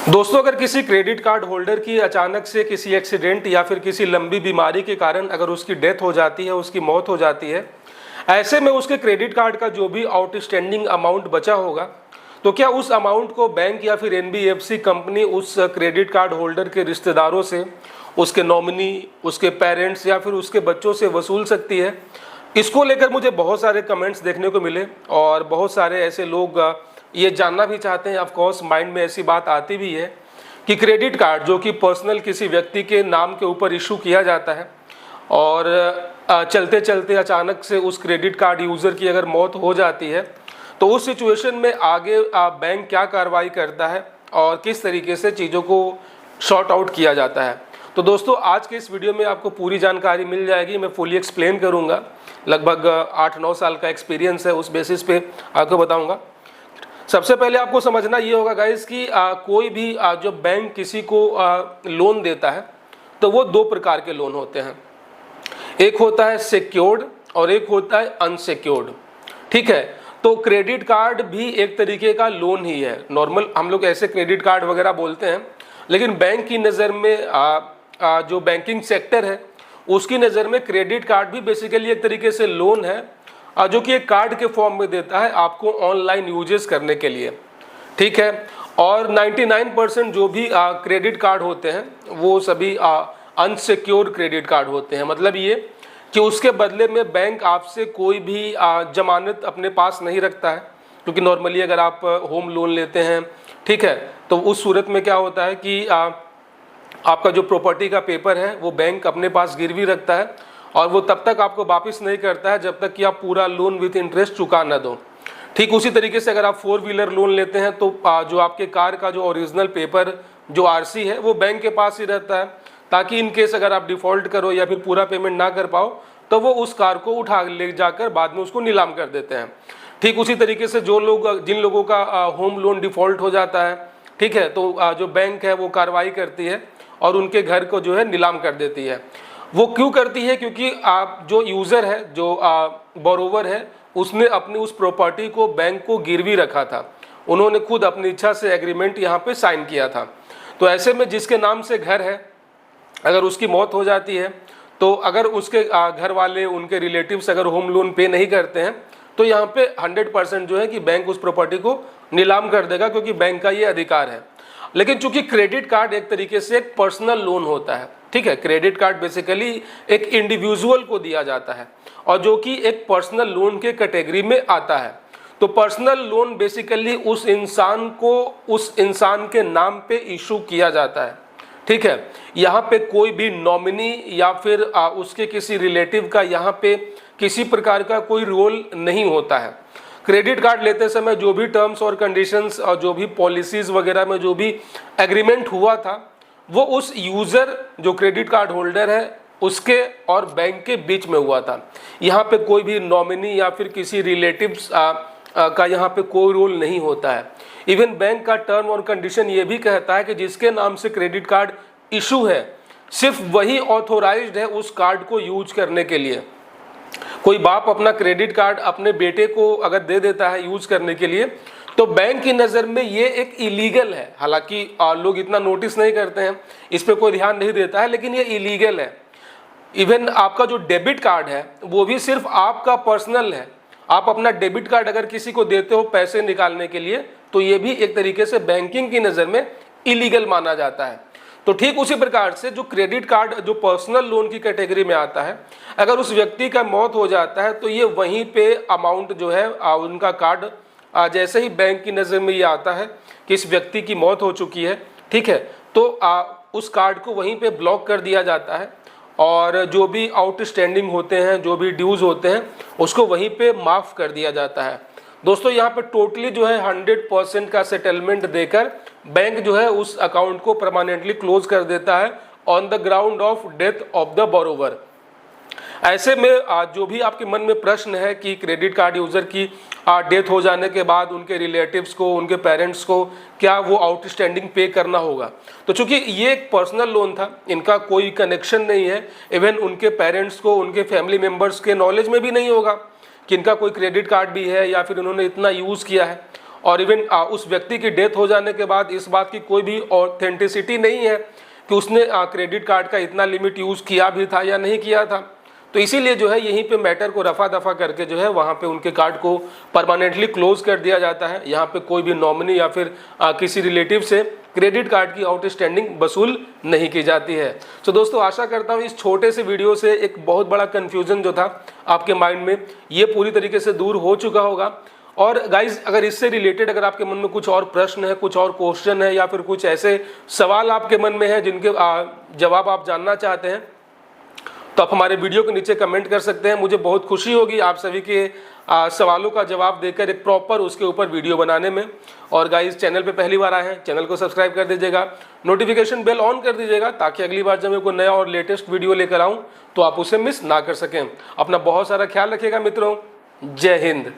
दोस्तों, अगर किसी क्रेडिट कार्ड होल्डर की अचानक से किसी एक्सीडेंट या फिर किसी लंबी बीमारी के कारण अगर उसकी डेथ हो जाती है, उसकी मौत हो जाती है, ऐसे में उसके क्रेडिट कार्ड का जो भी आउटस्टैंडिंग अमाउंट बचा होगा, तो क्या उस अमाउंट को बैंक या फिर एनबीएफसी कंपनी उस क्रेडिट कार्ड होल्डर के रिश्तेदारों से, उसके नॉमिनी, उसके पेरेंट्स या फिर उसके बच्चों से वसूल सकती है? इसको लेकर मुझे बहुत सारे कमेंट्स देखने को मिले और बहुत सारे ऐसे लोग ये जानना भी चाहते हैं। ऑफ कोर्स माइंड में ऐसी बात आती भी है कि क्रेडिट कार्ड जो कि पर्सनल किसी व्यक्ति के नाम के ऊपर इशू किया जाता है और चलते चलते अचानक से उस क्रेडिट कार्ड यूज़र की अगर मौत हो जाती है, तो उस सिचुएशन में आगे बैंक क्या कार्रवाई करता है और किस तरीके से चीज़ों को शॉर्ट आउट किया जाता है। तो दोस्तों, आज के इस वीडियो में आपको पूरी जानकारी मिल जाएगी। मैं फुली एक्सप्लेन करूँगा। लगभग 8-9 साल का एक्सपीरियंस है, उस बेसिस पे आपको बताऊँगा। सबसे पहले आपको समझना ये होगा गाइस कि कोई भी जो बैंक किसी को लोन देता है, तो वो दो प्रकार के लोन होते हैं। एक होता है सिक्योर्ड और एक होता है अनसिक्योर्ड। ठीक है, तो क्रेडिट कार्ड भी एक तरीके का लोन ही है। नॉर्मल हम लोग ऐसे क्रेडिट कार्ड वगैरह बोलते हैं, लेकिन बैंक की नज़र में जो बैंकिंग सेक्टर है उसकी नज़र में क्रेडिट कार्ड भी बेसिकली एक तरीके से लोन है, जो कि एक कार्ड के फॉर्म में देता है आपको ऑनलाइन यूजेस करने के लिए। ठीक है, और 99% जो भी क्रेडिट कार्ड होते हैं वो सभी अनसिक्योर्ड क्रेडिट कार्ड होते हैं। मतलब ये कि उसके बदले में बैंक आपसे कोई भी जमानत अपने पास नहीं रखता है, क्योंकि नॉर्मली अगर आप होम लोन लेते हैं, ठीक है, तो उस सूरत में क्या होता है कि आपका जो प्रॉपर्टी का पेपर है वो बैंक अपने पास गिरवी रखता है और वो तब तक आपको वापस नहीं करता है जब तक कि आप पूरा लोन विथ इंटरेस्ट चुका ना दो। ठीक उसी तरीके से अगर आप 4 व्हीलर लोन लेते हैं तो जो आपके कार का जो ओरिजिनल पेपर जो आरसी है वो बैंक के पास ही रहता है, ताकि इन केस अगर आप डिफ़ॉल्ट करो या फिर पूरा पेमेंट ना कर पाओ तो वो उस कार को उठा ले जाकर बाद में उसको नीलाम कर देते हैं। ठीक उसी तरीके से जिन लोगों का होम लोन डिफ़ॉल्ट हो जाता है, ठीक है, तो जो बैंक है वो कार्रवाई करती है और उनके घर को जो है नीलाम कर देती है। वो क्यों करती है? क्योंकि आप जो यूज़र है, जो बोरोवर है, उसने अपनी उस प्रॉपर्टी को बैंक को गिरवी रखा था। उन्होंने खुद अपनी इच्छा से एग्रीमेंट यहाँ पे साइन किया था। तो ऐसे में जिसके नाम से घर है, अगर उसकी मौत हो जाती है, तो अगर उसके घर वाले, उनके रिलेटिव्स अगर होम लोन पे नहीं करते हैं, तो यहाँ पे 100% जो है कि बैंक उस प्रॉपर्टी को नीलाम कर देगा, क्योंकि बैंक का ये अधिकार है। लेकिन चूंकि क्रेडिट कार्ड एक तरीके से एक पर्सनल लोन होता है, ठीक है, क्रेडिट कार्ड बेसिकली एक इंडिविजुअल को दिया जाता है और जो कि एक पर्सनल लोन के कैटेगरी में आता है। तो पर्सनल लोन बेसिकली उस इंसान को उस इंसान के नाम पे इशू किया जाता है। ठीक है, यहाँ पे कोई भी नॉमिनी या फिर उसके किसी रिलेटिव का यहाँ पे किसी प्रकार का कोई रोल नहीं होता है। क्रेडिट कार्ड लेते समय जो भी टर्म्स और कंडीशंस और जो भी पॉलिसीज़ वगैरह में जो भी एग्रीमेंट हुआ था, वो उस यूज़र जो क्रेडिट कार्ड होल्डर है उसके और बैंक के बीच में हुआ था। यहाँ पे कोई भी नॉमिनी या फिर किसी रिलेटिव्स का यहाँ पे कोई रोल नहीं होता है। इवन बैंक का टर्म और कंडीशन ये भी कहता है कि जिसके नाम से क्रेडिट कार्ड इशू है, सिर्फ वही ऑथोराइज्ड है उस कार्ड को यूज करने के लिए। कोई बाप अपना क्रेडिट कार्ड अपने बेटे को अगर दे देता है यूज करने के लिए, तो बैंक की नज़र में ये एक इलीगल है। हालांकि लोग इतना नोटिस नहीं करते हैं, इस पर कोई ध्यान नहीं देता है, लेकिन ये इलीगल है। इवन आपका जो डेबिट कार्ड है वो भी सिर्फ आपका पर्सनल है। आप अपना डेबिट कार्ड अगर किसी को देते हो पैसे निकालने के लिए, तो ये भी एक तरीके से बैंकिंग की नज़र में इलीगल माना जाता है। तो ठीक उसी प्रकार से जो क्रेडिट कार्ड जो पर्सनल लोन की कैटेगरी में आता है, अगर उस व्यक्ति का मौत हो जाता है तो ये वहीं पे अमाउंट जो है उनका कार्ड जैसे ही बैंक की नज़र में ये आता है कि इस व्यक्ति की मौत हो चुकी है, ठीक है, तो उस कार्ड को वहीं पे ब्लॉक कर दिया जाता है और जो भी आउटस्टैंडिंग होते हैं, जो भी ड्यूज़ होते हैं, उसको वहीं पे माफ़ कर दिया जाता है। दोस्तों, यहाँ पे टोटली जो है 100% का सेटलमेंट देकर बैंक जो है उस अकाउंट को परमानेंटली क्लोज कर देता है on the ground of death of the borrower. ऐसे में जो भी आपके मन में प्रश्न है कि क्रेडिट कार्ड यूज़र की डेथ हो जाने के बाद उनके रिलेटिव्स को, उनके पेरेंट्स को क्या वो आउटस्टैंडिंग पे करना होगा, तो चूंकि ये एक पर्सनल लोन था, इनका कोई कनेक्शन नहीं है, इवन उनके पेरेंट्स को, उनके फैमिली मेम्बर्स के नॉलेज में भी नहीं होगा कि इनका कोई क्रेडिट कार्ड भी है या फिर उन्होंने इतना यूज़ किया है। और इवन उस व्यक्ति की डेथ हो जाने के बाद इस बात की कोई भी ऑथेंटिसिटी नहीं है कि उसने क्रेडिट कार्ड का इतना लिमिट यूज़ किया भी था या नहीं किया था। तो इसीलिए जो है यहीं पे मैटर को रफा दफा करके जो है वहाँ पे उनके कार्ड को परमानेंटली क्लोज कर दिया जाता है। यहाँ पे कोई भी नॉमिनी या फिर किसी रिलेटिव से क्रेडिट कार्ड की आउटस्टैंडिंग वसूल नहीं की जाती है। तो दोस्तों आशा करता हूँ इस छोटे से वीडियो से एक बहुत बड़ा कन्फ्यूजन जो था आपके माइंड में ये पूरी तरीके से दूर हो चुका होगा। और गाइज अगर इससे रिलेटेड अगर आपके मन में कुछ और प्रश्न है, कुछ और क्वेश्चन है या फिर कुछ ऐसे सवाल आपके मन में है जिनके जवाब आप जानना चाहते हैं तो आप हमारे वीडियो के नीचे कमेंट कर सकते हैं। मुझे बहुत खुशी होगी आप सभी के सवालों का जवाब देकर एक प्रॉपर उसके ऊपर वीडियो बनाने में। और गाइस चैनल पे पहली बार आए हैं चैनल को सब्सक्राइब कर दीजिएगा, नोटिफिकेशन बेल ऑन कर दीजिएगा ताकि अगली बार जब मैं कोई नया और लेटेस्ट वीडियो लेकर आऊँ तो आप उसे मिस ना कर सकें। अपना बहुत सारा ख्याल रखिएगा मित्रों। जय हिंद।